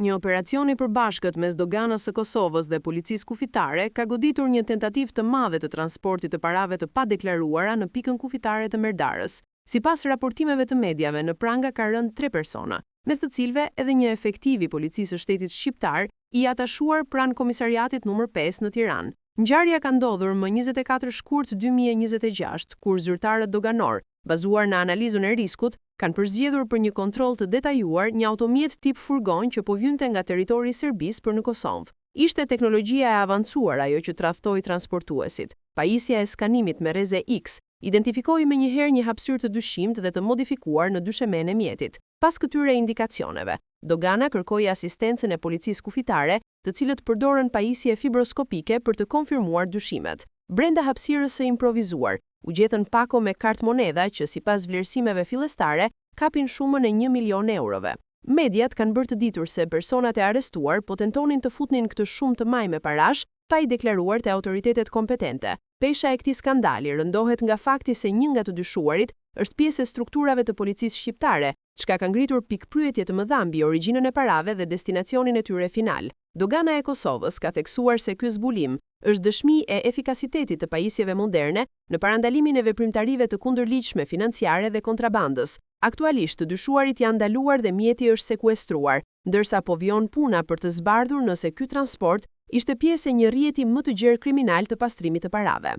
Një operacion i përbashkët mes doganës së Kosovës dhe policisë kufitare ka goditur një tentativë të madhe të transportit të parave të padeklaruara në pikën kufitare të Merdarës. Sipas raportimeve të mediave, në pranga ka rënë 3 persona, mes të cilëve edhe një efektiv i policisë së shtetit shqiptar i atashuar pranë komisariatit numër 5 në Tiranë. Ngjarja ka ndodhur më 24 shkurt 2026, kur zyrtarët doganor, bazuar në analizën e riskut, kanë përzgjedhur për një kontroll të detajuar një automjet tip furgon që po vinte nga territori i Serbisë për në Kosovë. Ishte teknologjia e avancuar ajo që tradhtoi transportuesit. Pajisja e skanimit me reze X identifikoi menjëherë një hapësyrë të dyshimt dhe të modifikuar në dyshemen e mjetit. Pas këtyre indikacioneve, dogana kërkoi asistencën e policisë kufitare, të cilët përdorën pajisje fibroskopike për të konfirmuar dyshimet. Brenda hapësirës së improvisuar, u gjetën pako me kartë monedha që sipas vlerësimeve fillestare kapin shumën e 1 milion eurove. Mediat kanë bërë të ditur se personat e arrestuar po tentonin të futnin këtë shumë të majme parash pa i deklaruar te autoritetet kompetente. Pesha e këtij skandali rëndohet nga fakti se një nga të dyshuarit është pjesë e strukturave të policisë shqiptare, çka ka ngritur pikpyetje të mëdha mbi origjinën e parave dhe destinacionin e tyre final. Dogana e Kosovës ka theksuar se ky zbulim është dëshmi e efikasitetit të pajisjeve moderne në parandalimin e veprimtarive të kundërligjshme financiare dhe kontrabandës. Aktualisht të dyshuarit janë ndaluar dhe mjeti është sekuestruar, ndërsa po vjon puna për të zbardhur nëse ky transport ishte pjesë e një rrjeti më të gjerë kriminal të pastrimit të parave.